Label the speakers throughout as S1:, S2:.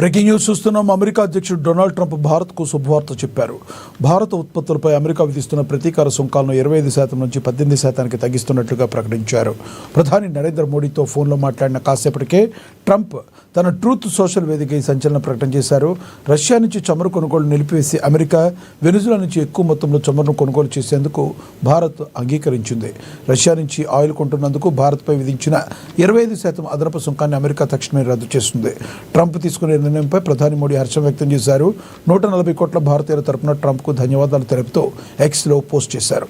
S1: Breaking news చూస్తున్నాం. America అధ్యక్షుడు Donald Trump భారత్కు శుభవార్త చెప్పారు. భారత ఉత్పత్తులపై అమెరికా విధిస్తున్న ప్రతీకార సుంకాలను 25% నుంచి 18% తగ్గిస్తున్నట్లుగా ప్రకటించారు. ప్రధాని నరేంద్ర మోడీతో ఫోన్లో మాట్లాడిన కాసేపటికే ట్రంప్ తన ట్రూత్ సోషల్ వేదిక ఈ సంచలన ప్రకటన చేశారు. రష్యా నుంచి చమురు కొనుగోలు నిలిపివేసి అమెరికా వెనుజులా నుంచి ఎక్కువ మొత్తంలో చమురును కొనుగోలు చేసేందుకు భారత్ అంగీకరించింది. రష్యా నుంచి ఆయిల్ కొంటున్నందుకు భారత్పై విధించిన 25% అదనపు సుంకాన్ని అమెరికా తక్షణమే రద్దు చేస్తుంది. ట్రంప్ తీసుకునే నిర్ణయంపై ప్రధాని మోడీ హర్షం వ్యక్తం చేశారు. 140 కోట్ల భారతీయుల తరపున ట్రంప్కు ధన్యవాదాలు తెలుపుతూ ఎక్స్లో పోస్ట్ చేశారు.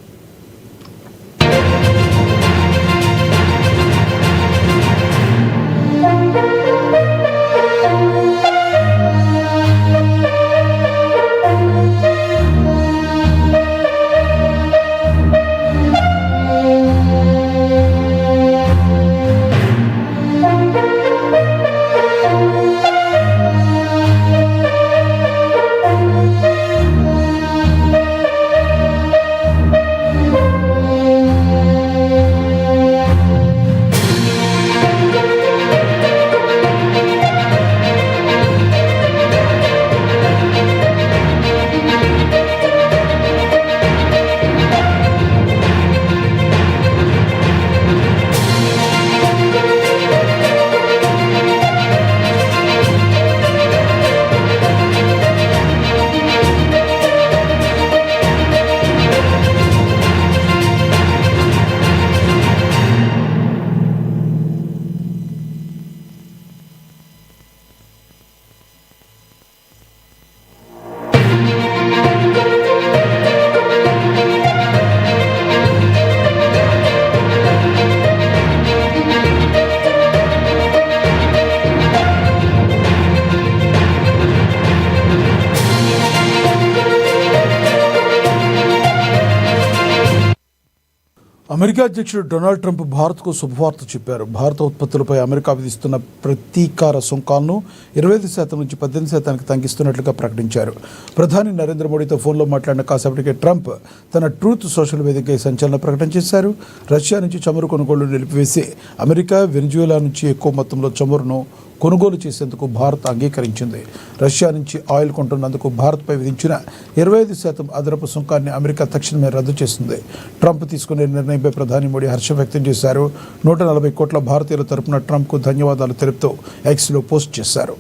S1: అమెరికా అధ్యక్షుడు డొనాల్డ్ ట్రంప్ భారత్కు శుభవార్త చెప్పారు. భారత ఉత్పత్తులపై అమెరికా విధిస్తున్న ప్రతీకార సుంకాలను 25% నుంచి 18% తగ్గిస్తున్నట్లుగా ప్రకటించారు. ప్రధాని నరేంద్ర మోడీతో ఫోన్లో మాట్లాడిన కాసేపటికే ట్రంప్ తన ట్రూత్ సోషల్ వేదిక సంచలన ప్రకటన చేశారు. రష్యా నుంచి చమురు కొనుగోలు నిలిపివేసి అమెరికా వెనిజులా నుంచి ఎక్కువ మొత్తంలో చమురును కొనుగోలు చేసేందుకు భారత్ అంగీకరించింది. రష్యా నుంచి ఆయిల్ కొంటున్నందుకు భారత్పై విధించిన 25% అదనపు సుంకాన్ని అమెరికా తక్షణమే రద్దు చేసింది. ట్రంప్ తీసుకునే నిర్ణయంపై ప్రధాని మోడీ హర్షం వ్యక్తం చేశారు. 140 కోట్ల భారతీయుల తరపున ట్రంప్కు ధన్యవాదాలు తెలుపుతూ ఎక్స్లో పోస్ట్ చేశారు.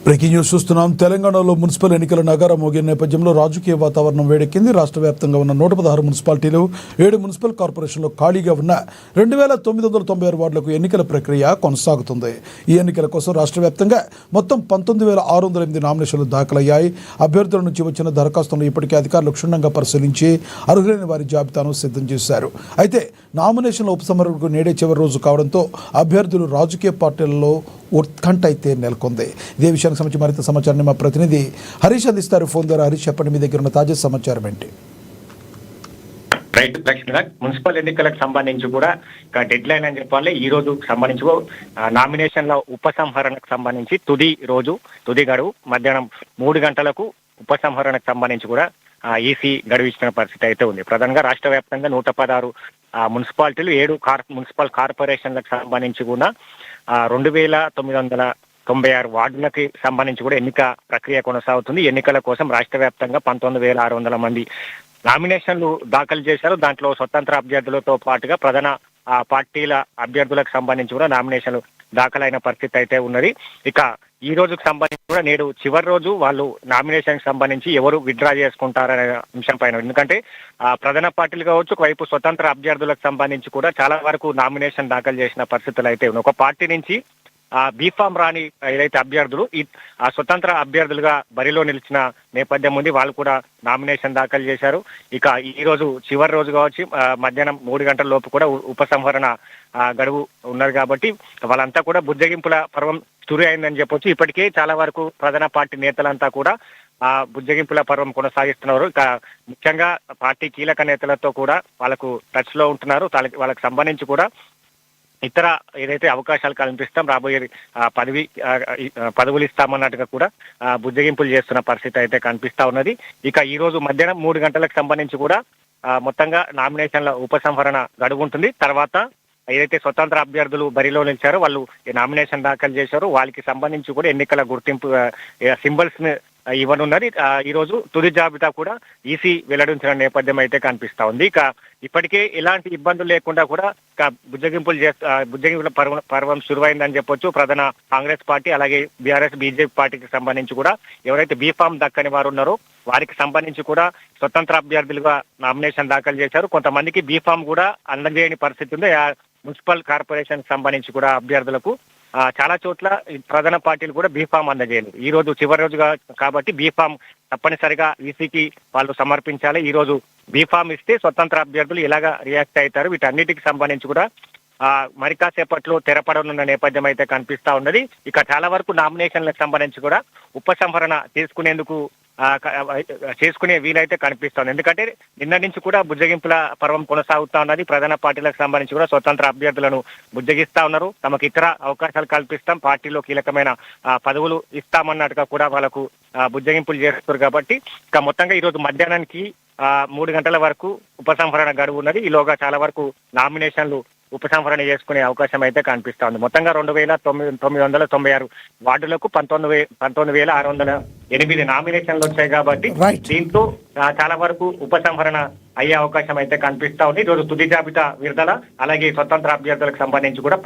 S1: బ్రేకింగ్ న్యూస్ చూస్తున్నాం. తెలంగాణలో మున్సిపల్ ఎన్నికల నగారా మోగిన నేపథ్యంలో రాజకీయ వాతావరణం వేడెక్కింది. రాష్ట్ర వ్యాప్తంగా ఉన్న 116 మున్సిపాలిటీలు, 7 మున్సిపల్ కార్పొరేషన్లో ఖాళీగా ఉన్న 2996 వార్డులకు ఎన్నికల ప్రక్రియ కొనసాగుతుంది. ఈ ఎన్నికల కోసం రాష్ట్ర వ్యాప్తంగా మొత్తం 19608 నామినేషన్లు దాఖలయ్యాయి. అభ్యర్థుల నుంచి వచ్చిన దరఖాస్తులను ఇప్పటికే అధికారులు క్షుణ్ణంగా పరిశీలించి అర్హులైన వారి జాబితాను సిద్ధం చేశారు. అయితే నామినేషన్ల ఉపసంహరణకు నేడే చివరి రోజు కావడంతో అభ్యర్థులు, రాజకీయ పార్టీలలో ఉత్కంఠ అయితే నెలకొంది. ఇదే విషయానికి సంబంధించి మరింత సమాచారాన్ని మా ప్రతినిధి హరీష్ అందిస్తారు. ఫోన్ ద్వారా హరీష్, చెప్పండి, మీ దగ్గర ఉన్న తాజా సమాచారం ఏంటి?
S2: రైట్ లక్ష్మీనాథ్, మున్సిపల్ ఎన్నికలకు సంబంధించి కూడా డెడ్ లైన్ అని చెప్పాలి. ఈ రోజు సంబంధించి నామినేషన్ల ఉపసంహరణకు సంబంధించి తుది గడువు మధ్యాహ్నం 3 గంటలకు ఉపసంహరణకు సంబంధించి కూడా ఈసీ గడువు ఇచ్చిన పరిస్థితి అయితే ఉంది. ప్రధానంగా రాష్ట్ర వ్యాప్తంగా 116 మున్సిపాలిటీలు, 7 మున్సిపల్ కార్పొరేషన్లకు సంబంధించి కూడా 2996 వార్డులకి సంబంధించి కూడా ఎన్నిక ప్రక్రియ కొనసాగుతుంది. ఎన్నికల కోసం రాష్ట్ర వ్యాప్తంగా 19600 మంది నామినేషన్లు దాఖలు చేశారు. దాంట్లో స్వతంత్ర అభ్యర్థులతో పాటుగా ప్రధాన పార్టీల అభ్యర్థులకు సంబంధించి కూడా నామినేషన్లు దాఖలైన పరిస్థితి అయితే ఉన్నది. ఇక ఈ రోజుకు సంబంధించి కూడా నేడు చివరి రోజు వాళ్ళు నామినేషన్ సంబంధించి ఎవరు విత్డ్రా చేసుకుంటారనే అంశం పైన, ఎందుకంటే ప్రధాన పార్టీలు కావచ్చు, ఒకవైపు స్వతంత్ర అభ్యర్థులకు సంబంధించి కూడా చాలా వరకు నామినేషన్ దాఖలు చేసిన పరిస్థితులు అయితే ఉన్నాయి. ఒక పార్టీ నుంచి బీఫామ్ రాని ఏదైతే అభ్యర్థులు ఆ స్వతంత్ర అభ్యర్థులుగా బరిలో నిలిచిన నేపథ్యం ఉంది. వాళ్ళు కూడా నామినేషన్ దాఖలు చేశారు. ఇక ఈ రోజు చివరి రోజు కావచ్చు, మధ్యాహ్నం 3 గంటల లోపు కూడా ఉపసంహరణ గడువు ఉన్నారు కాబట్టి వాళ్ళంతా కూడా బుజ్జగింపుల పర్వం తురి అయిందని చెప్పొచ్చు. ఇప్పటికే చాలా వరకు ప్రధాన పార్టీ నేతలంతా కూడా బుజ్జగింపుల పర్వం కొనసాగిస్తున్నారు. ఇక ముఖ్యంగా పార్టీ కీలక నేతలతో కూడా వాళ్ళకు టచ్ లో ఉంటున్నారు. వాళ్ళకి సంబంధించి కూడా ఇతర ఏదైతే అవకాశాలు కల్పిస్తాం, రాబోయే పదవులు ఇస్తామన్నట్టుగా కూడా బుజ్జగింపులు చేస్తున్న పరిస్థితి అయితే కనిపిస్తా ఉన్నది. ఇక ఈ రోజు మధ్యాహ్నం 3 గంటలకు సంబంధించి కూడా మొత్తంగా నామినేషన్ల ఉపసంహరణ గడువు ఉంటుంది. తర్వాత ఏదైతే స్వతంత్ర అభ్యర్థులు బరిలో నిలిచారో వాళ్ళు నామినేషన్ దాఖలు చేశారో వాళ్ళకి సంబంధించి కూడా ఎన్నికల గుర్తింపు సింబల్స్ ని ఇవ్వనున్నది. ఈ రోజు తుది జాబితా కూడా ఈసీ వెల్లడించిన నేపథ్యం అయితే కనిపిస్తా ఉంది. ఇక ఇప్పటికే ఎలాంటి ఇబ్బందులు లేకుండా కూడా బుజ్జగింపుల పర్వం శురువైందని చెప్పొచ్చు. ప్రధాన కాంగ్రెస్ పార్టీ అలాగే బీఆర్ఎస్ బీజేపీ పార్టీకి సంబంధించి కూడా ఎవరైతే బీఫామ్ దక్కని వారు ఉన్నారో వారికి సంబంధించి కూడా స్వతంత్ర అభ్యర్థులుగా నామినేషన్ దాఖలు చేశారు. కొంతమందికి బీఫామ్ కూడా అందజేయని పరిస్థితి ఉంది. మున్సిపల్ కార్పొరేషన్ సంబంధించి కూడా అభ్యర్థులకు చాలా చోట్ల ప్రధాన పార్టీలు కూడా బీఫామ్ అందజేయలేదు. ఈ రోజు చివరి రోజుగా కాబట్టి బీఫామ్ తప్పనిసరిగా ఈసీకి వాళ్ళు సమర్పించాలి. ఈ రోజు బీఫామ్ ఇస్తే స్వతంత్ర అభ్యర్థులు ఎలాగా రియాక్ట్ అవుతారు, వీటన్నిటికి సంబంధించి కూడా మరి కాసేపట్లో తెరపడనున్న నేపథ్యం అయితే కనిపిస్తా ఉన్నది. ఇక చాలా వరకు నామినేషన్లకు సంబంధించి కూడా ఉపసంహరణ చేసుకునే వీలైతే కనిపిస్తోంది. ఎందుకంటే నిన్న నుంచి కూడా బుజ్జగింపుల పర్వం కొనసాగుతా ఉన్నది. ప్రధాన పార్టీలకు సంబంధించి కూడా స్వతంత్ర అభ్యర్థులను బుజ్జగిస్తా ఉన్నారు. తమకు ఇతర అవకాశాలు కల్పిస్తాం, పార్టీలో కీలకమైన పదవులు ఇస్తామన్నట్టుగా కూడా వాళ్ళకు బుజ్జగింపులు చేస్తారు. కాబట్టి ఇక మొత్తంగా ఈ రోజు మధ్యాహ్నానికి 3 గంటల వరకు ఉపసంహరణ గడువు ఉన్నది. ఈలోగా చాలా వరకు నామినేషన్లు ఉపసంహరణ చేసుకునే అవకాశం అయితే కనిపిస్తా ఉంది. మొత్తంగా 2996 వార్డులకు 19,608 నామినేషన్లు వచ్చాయి కాబట్టి దీంతో చాలా వరకు ఉపసంహరణ అయ్యే అవకాశం అయితే కనిపిస్తా ఉంది. ఈరోజు తుది జాబితా విడుదల, అలాగే స్వతంత్ర అభ్యర్థులకు సంబంధించి కూడా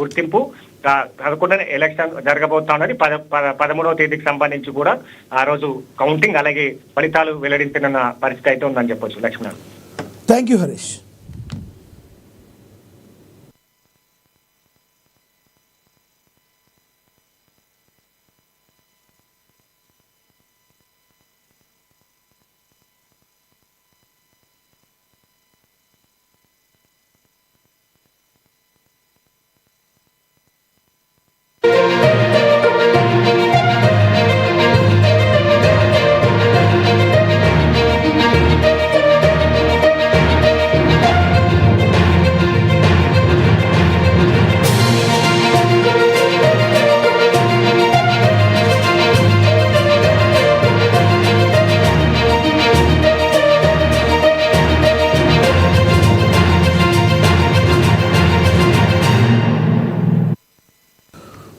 S2: గుర్తింపు 11 ఎలక్షన్ జరగబోతా ఉన్నది. 13వ తేదీకి సంబంధించి కూడా ఆ రోజు కౌంటింగ్ అలాగే ఫలితాలు వెల్లడించనున్న పరిస్థితి అయితే ఉందని చెప్పొచ్చు. Laxman,
S1: thank you Harish.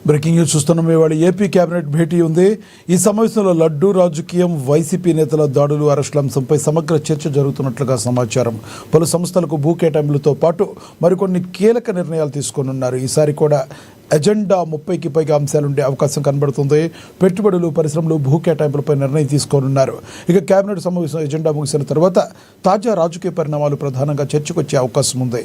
S1: Breaking news చూస్తున్నాం. ఇవాళ ఏపీ కేబినెట్ భేటీ ఉంది. ఈ సమావేశంలో లడ్డూ రాజకీయం, వైసీపీ నేతల దాడులు, అరెస్టుల అంశంపై సమగ్ర చర్చ జరుగుతున్నట్లుగా సమాచారం. పలు సంస్థలకు భూ కేటాయింపులతో పాటు మరికొన్ని కీలక నిర్ణయాలు తీసుకోనున్నారు. ఈసారి కూడా ఎజెండా 30కి పైగా అంశాలుండే అవకాశం కనబడుతుంది. పెట్టుబడులు, పరిశ్రమలు, భూ కేటాయింపులపై నిర్ణయం తీసుకోనున్నారు. ఇక కేబినెట్ సమావేశం ఎజెండా ముగిసిన తర్వాత తాజా రాజకీయ పరిణామాలు ప్రధానంగా చర్చకొచ్చే అవకాశం ఉంది.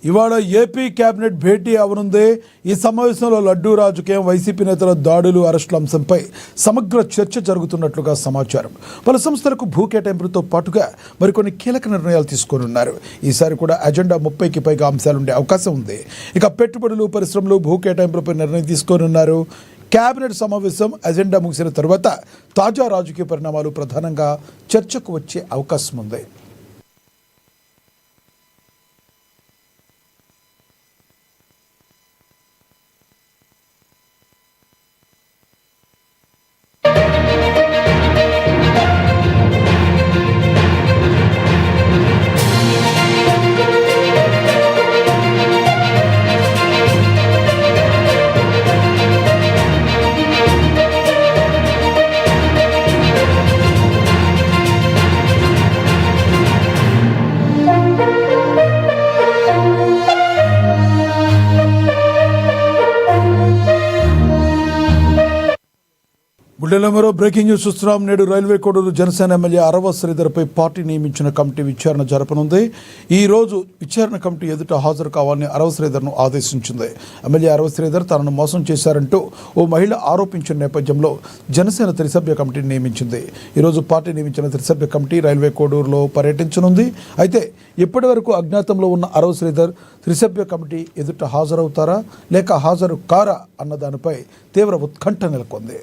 S1: ఇవాళ ఏపీ కేబినెట్ భేటీ అవనుంది. ఈ సమావేశంలో లడ్డూ రాజకీయం, వైసీపీ నేతల దాడులు, అరెస్టుల అంశంపై సమగ్ర చర్చ జరుగుతున్నట్లుగా సమాచారం. పలు సంస్థలకు భూ కేటాయింపులతో పాటుగా మరికొన్ని కీలక నిర్ణయాలు తీసుకోనున్నారు. ఈసారి కూడా అజెండా 30కి పైగా అంశాలుండే అవకాశం ఉంది. ఇక పెట్టుబడులు, పరిశ్రమలు, భూ కేటాయింపులపై నిర్ణయం తీసుకోనున్నారు. కేబినెట్ సమావేశం ఎజెండా ముగిసిన తర్వాత తాజా రాజకీయ పరిణామాలు ప్రధానంగా చర్చకు వచ్చే అవకాశం ఉంది. బుల్లెలో మరో బ్రేకింగ్ న్యూస్ చూస్తున్నాం. నేడు రైల్వే కోడూరు జనసేన ఎమ్మెల్యే అరవ శ్రీధర్పై పార్టీ నియమించిన కమిటీ విచారణ జరపనుంది. ఈ రోజు విచారణ కమిటీ ఎదుట హాజరు కావాలని అరవ శ్రీధర్ను ఆదేశించింది. ఎమ్మెల్యే అరవ శ్రీధర్ తనను మోసం చేశారంటూ ఓ మహిళ ఆరోపించిన నేపథ్యంలో జనసేన త్రిసభ్య కమిటీని నియమించింది. ఈరోజు పార్టీ నియమించిన త్రిసభ్య కమిటీ రైల్వే కోడూరులో పర్యటించనుంది. అయితే ఇప్పటి వరకు అజ్ఞాతంలో ఉన్న అరవ శ్రీధర్ త్రిసభ్య కమిటీ ఎదుట హాజరవుతారా లేక హాజరు కారా అన్న దానిపై తీవ్ర ఉత్కంఠ నెలకొంది.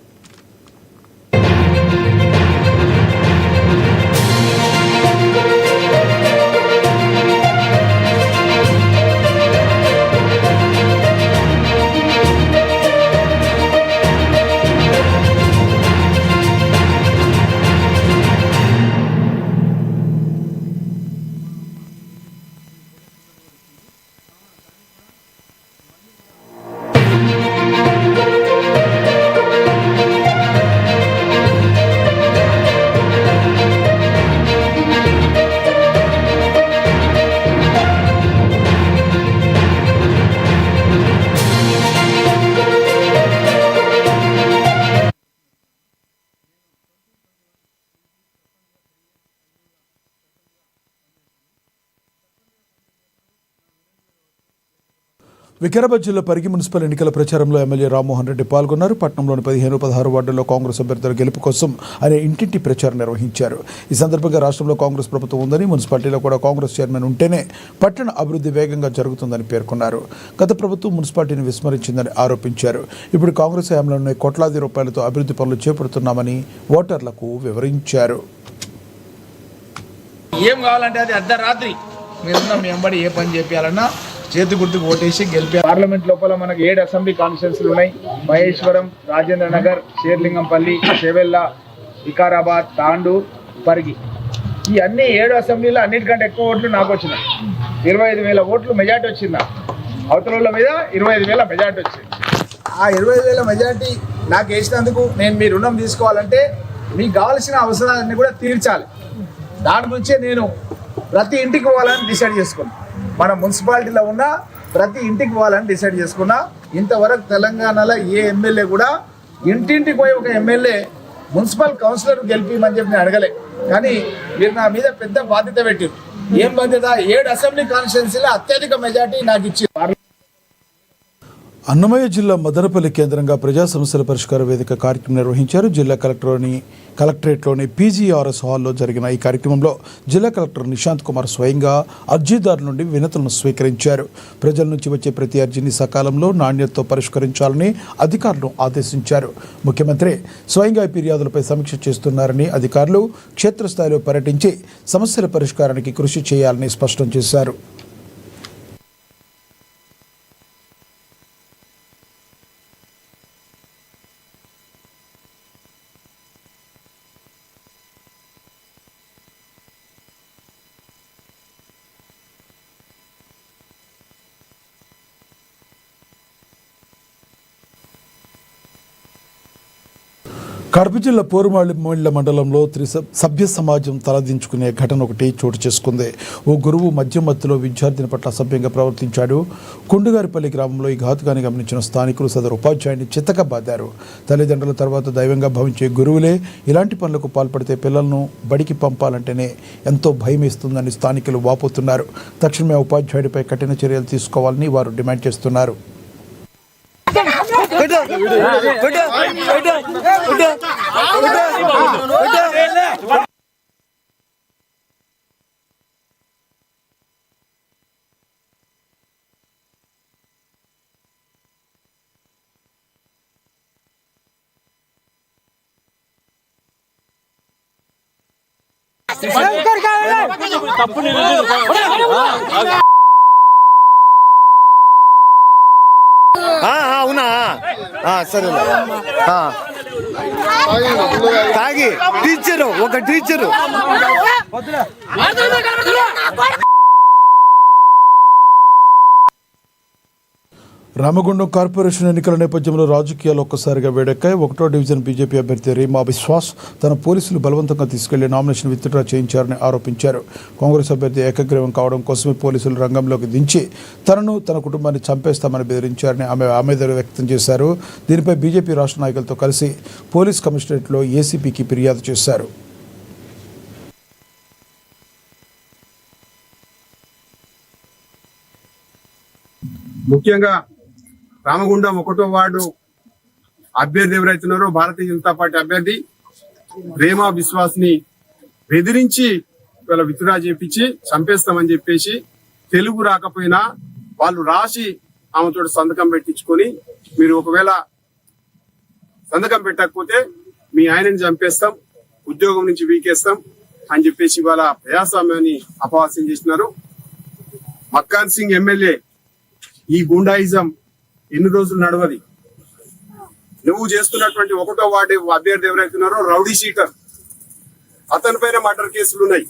S1: వికారాబాద్ జిల్లా పరిగి మున్సిపల్ ఎన్నికల ప్రచారంలో ఎమ్మెల్యే రామ్మోహన్ రెడ్డి పాల్గొన్నారు. పట్టణంలోని 15, 16 వార్డుల్లో కాంగ్రెస్ అభ్యర్థుల గెలుపు కోసం ఆయన ఇంటింటి ప్రచారం నిర్వహించారు. ఈ సందర్భంగా రాష్ట్రంలో కాంగ్రెస్ ప్రభుత్వం ఉందని, మున్సిపాలిటీలో కూడా కాంగ్రెస్ చైర్మన్ ఉంటేనే పట్టణ అభివృద్ధి వేగంగా జరుగుతుందని పేర్కొన్నారు. గత ప్రభుత్వం మున్సిపాలిటీని విస్మరించిందని ఆరోపించారు. ఇప్పుడు కాంగ్రెస్ హయాంలోనే కోట్లాది రూపాయలతో అభివృద్ధి పనులు చేపడుతున్నామని ఓటర్లకు వివరించారు.
S3: ఏం కావాలంటే అది అర్ధరాత్రి మీరున్న మీ వెంబడి ఏ పని చేయాలన్నా చేతి గుర్తుకు ఓటేసి గెలిపే. పార్లమెంట్ లోపల మనకు 7 అసెంబ్లీ కాన్స్టిట్యున్సీలు ఉన్నాయి. మహేశ్వరం, రాజేంద్ర నగర్, షేర్లింగంపల్లి, చెవెల్ల, వికారాబాద్, తాండూర్, పరిగి. ఈ అన్ని 7 అసెంబ్లీలో అన్నిటికంటే ఎక్కువ ఓట్లు నాకు వచ్చినాయి. 25,000 ఓట్లు మెజార్టీ వచ్చిందా, అవతల మీద 25,000 మెజార్టీ వచ్చింది. ఆ 25,000 మెజార్టీ నాకు వేసినందుకు నేను మీ రుణం తీసుకోవాలంటే మీకు కావాల్సిన అవసరాలన్నీ కూడా తీర్చాలి. దాని గురించే నేను ప్రతి ఇంటికి పోవాలని డిసైడ్ చేసుకున్నాను. మన మున్సిపాలిటీలో ఉన్న ప్రతి ఇంటికి పోవాలని డిసైడ్ చేసుకున్నా. ఇంతవరకు తెలంగాణలో ఏ ఎమ్మెల్యే కూడా ఇంటింటికి పోయి ఒక ఎమ్మెల్యే మున్సిపల్ కౌన్సిలర్ గెలిపిమని చెప్పి నేను అడగలే. కానీ మీరు నా మీద పెద్ద బాధ్యత పెట్టారు. ఏం బాధ్యత? 7 అసెంబ్లీ కాన్స్టిట్యున్సీలో అత్యధిక మెజార్టీ నాకు ఇచ్చింది.
S1: అన్నమయ్య జిల్లా మదనపల్లి కేంద్రంగా ప్రజా సమస్యల పరిష్కార వేదిక కార్యక్రమం నిర్వహించారు. జిల్లా కలెక్టరేట్లోని PGRS హాల్లో జరిగిన ఈ కార్యక్రమంలో జిల్లా కలెక్టర్ నిశాంత్ కుమార్ స్వయంగా అర్జీదారు నుండి వినతులను స్వీకరించారు. ప్రజల నుంచి వచ్చే ప్రతి అర్జీని సకాలంలో నాణ్యతతో పరిష్కరించాలని అధికారులను ఆదేశించారు. ముఖ్యమంత్రి స్వయంగా ఈ ఫిర్యాదులపై సమీక్ష చేస్తున్నారని, అధికారులు క్షేత్రస్థాయిలో పర్యటించి సమస్యల పరిష్కారానికి కృషి చేయాలని స్పష్టం చేశారు. కడప జిల్లా పోరుమాళ్ళ మండలంలో సభ్య సమాజం తలదించుకునే ఘటన ఒకటి చోటు చేసుకుంది. ఓ గురువు మధ్యలో విద్యార్థిని పట్ల అసభ్యంగా ప్రవర్తించాడు. కుండుగారిపల్లి గ్రామంలో ఈ ఘాతుకాన్ని గమనించిన స్థానికులు సదరు ఉపాధ్యాయుని చితకబాదారు. తల్లిదండ్రుల తర్వాత దైవంగా భావించే గురువులే ఇలాంటి పనులకు పాల్పడితే పిల్లలను బడికి పంపాలంటేనే ఎంతో భయం వేస్తుందని స్థానికులు వాపోతున్నారు. తక్షణమే ఉపాధ్యాయుడిపై కఠిన చర్యలు తీసుకోవాలని వారు డిమాండ్ చేస్తున్నారు.
S4: అవునా సరే తాగి ఒక టీచరు
S1: రామగుండం కార్పొరేషన్ ఎన్నికల నేపథ్యంలో రాజకీయాలు ఒక్కసారిగా వేడెక్కాయి. 1వ డివిజన్ బీజేపీ అభ్యర్థి రీమా బిశ్వాస్ తన పోలీసులు బలవంతంగా తీసుకెళ్లి నామినేషన్ విత్డ్రా చేయించారని ఆరోపించారు. కాంగ్రెస్ అభ్యర్థి ఏకగ్రీవం కావడం కోసమే పోలీసులు రంగంలోకి దించి తనను తన కుటుంబాన్ని చంపేస్తామని బెదిరించారని ఆమె ఆవేదన వ్యక్తం చేశారు. దీనిపై బీజేపీ రాష్ట్ర నాయకులతో కలిసి పోలీస్ కమిషనరేట్లో ఏసీపీకి ఫిర్యాదు చేశారు.
S5: ముఖ్యంగా రామగుండం 1వ వార్డు అభ్యర్థి ఎవరైతున్నారో భారతీయ జనతా పార్టీ అభ్యర్థి రీమా బిశ్వాస్ ని బెదిరించి వీళ్ళ విత్డ్రా చేపించి చంపేస్తామని చెప్పేసి తెలుగు రాకపోయినా వాళ్ళు రాసి ఆమెతో సంతకం పెట్టించుకొని మీరు ఒకవేళ సంతకం పెట్టకపోతే మీ ఆయనని చంపేస్తాం, ఉద్యోగం నుంచి వీకేస్తాం అని చెప్పేసి వాళ్ళ ప్రజాస్వామ్యాన్ని అపహాస్యం చేసినారు. మక్కాన్ సింగ్ ఎమ్మెల్యే ఈ గుండాయిజం ఎన్ని రోజులు నడవది. నువ్వు చేస్తున్నటువంటి 1వ వార్డు అభ్యర్థి ఎవరైతున్నారో రౌడీ షీటర్, అతని పైన మర్డర్ కేసులు ఉన్నాయి.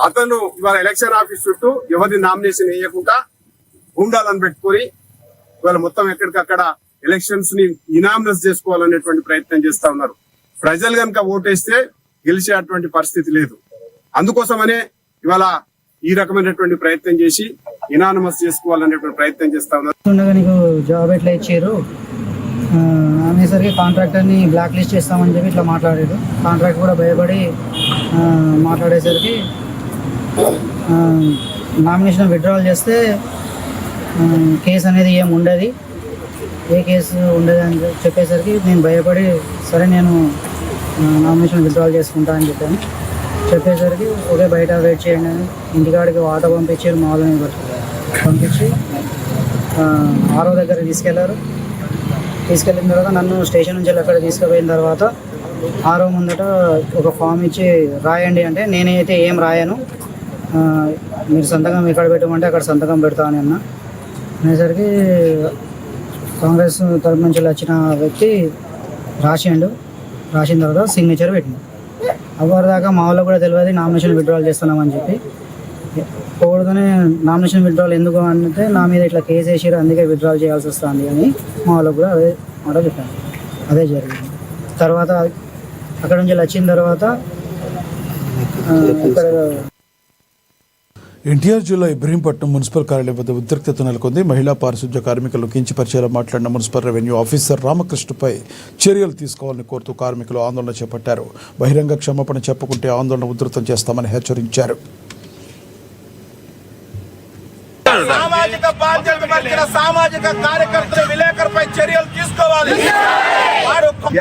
S5: అతను ఇవాళ ఎలక్షన్ ఆఫీస్ చుట్టూ ఎవరిని నామినేషన్ వేయకుండా గుండాలను పెట్టుకొని ఇవాళ మొత్తం ఎక్కడికక్కడ ఎలక్షన్స్ ని ఇనామినస్ చేసుకోవాలనేటువంటి ప్రయత్నం చేస్తా ఉన్నారు. ప్రజలు కనుక ఓటేస్తే గెలిచేటువంటి పరిస్థితి లేదు. అందుకోసమనే ఇవాళ ఈ రకమైనటువంటి ప్రయత్నం చేసి ఇనానమస్ చేసుకోవాలనేటువంటి ప్రయత్నం చేస్తా ఉన్నారు.
S6: నీకు జాబ్ ఎట్లా ఇచ్చారు అనేసరికి కాంట్రాక్టర్ని బ్లాక్ లిస్ట్ చేస్తామని చెప్పి ఇట్లా మాట్లాడారు. కాంట్రాక్ట్ కూడా భయపడి మాట్లాడేసరికి నామినేషన్ విత్డ్రాల్ చేస్తే కేసు అనేది ఏం ఉండదు, ఏ కేసు ఉండదు అని చెప్పేసరికి నేను భయపడి సరే నేను నామినేషన్ విత్డ్రాల్ చేసుకుంటా అని చెప్పాను. చెప్పేసరికి ఒకే బయట వెయిట్ చేయండి అని ఇంటికాడికి ఆటో పంపించారు. మామూలుని పంపించి ఆరో దగ్గర తీసుకెళ్లారు. తీసుకెళ్ళిన తర్వాత నన్ను స్టేషన్ నుంచి అక్కడ తీసుకుపోయిన తర్వాత ఆరో ముందట ఒక ఫామ్ ఇచ్చి రాయండి అంటే నేనైతే ఏం రాయను, మీరు సంతకం ఎక్కడ పెట్టమంటే అక్కడ సంతకం పెడతా అని అన్నా. అనేసరికి కాంగ్రెస్ తరపు నుంచి వచ్చిన వ్యక్తి రాసిన తర్వాత సిగ్నేచర్ పెట్టింది. అవ్వదాకా మా వాళ్ళు కూడా తెలియదు నామినేషన్ విత్డ్రాల్ చేస్తున్నామని చెప్పి. పోవడగానే నామినేషన్ విత్డ్రాల్ ఎందుకు అంటే నా మీద ఇట్లా కేసు వేసారు అందుకే విత్డ్రాల్ చేయాల్సి వస్తుంది అని మా వాళ్ళకు కూడా అదే మాట చెప్పాను. అదే జరిగింది. తర్వాత అక్కడ నుంచి వచ్చిన తర్వాత ఇక్కడ
S1: ఎన్టీఆర్ జిల్లా ఇబ్రహీంపట్నం మున్సిపల్ కార్యాలయం వద్ద ఉద్రిక్తత నెలకొంది. మహిళా పారిశుధ్య కార్మికులను కించపరిచేలా మాట్లాడిన మున్సిపల్ రెవెన్యూ ఆఫీసర్ రామకృష్ణపై చర్యలు తీసుకోవాలని కోరుతూ కార్మికులు ఆందోళన చేపట్టారు. బహిరంగ క్షమాపణ చెప్పకుంటే ఆందోళన ఉధృతం చేస్తామని హెచ్చరించారు.
S7: సామాజిక బాధ్యత కలిగిన సామాజిక కార్యకర్తలు విలేకరుపై చర్యలు తీసుకోవాలి.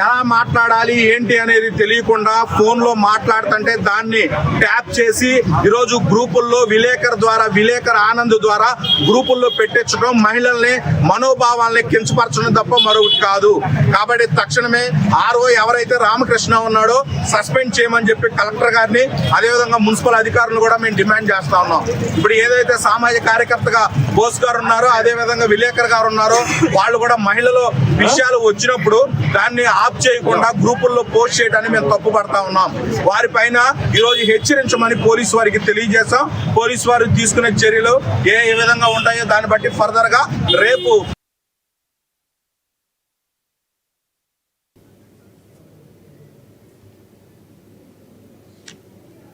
S7: ఎలా మాట్లాడాలి ఏంటి అనేది తెలియకుండా ఫోన్ లో మాట్లాడుతుంటే దాన్ని ట్యాప్ చేసి ఈరోజు గ్రూపుల్లో విలేకర్ ఆనంద్ ద్వారా గ్రూపుల్లో పెట్టించడం మహిళల్ని మనోభావాల్ని కించపరచడం తప్ప మరొకటి కాదు. కాబట్టి తక్షణమే ఆర్ఓ ఎవరైతే రామకృష్ణ ఉన్నాడో సస్పెండ్ చేయమని చెప్పి కలెక్టర్ గారిని అదేవిధంగా మున్సిపల్ అధికారులను కూడా మేము డిమాండ్ చేస్తా ఉన్నాం. ఇప్పుడు ఏదైతే సామాజిక కార్యకర్తగా బోస్ గారు ఉన్నారో అదే విధంగా విలేకర్ గారు ఉన్నారో వాళ్ళు కూడా మహిళలు విషయాలు వచ్చినప్పుడు దాన్ని ఆఫ్ చేయకుండా గ్రూపుల్లో పోస్ట్ చేయడాన్ని మేము తప్పుపడతా ఉన్నాం. వారిపైన ఈరోజు హెచ్చరించమని పోలీసు వారికి తెలియజేశాం. పోలీసు వారు తీసుకునే చర్యలు ఏ విధంగా ఉంటాయో దాన్ని బట్టి ఫర్దర్ గా రేపు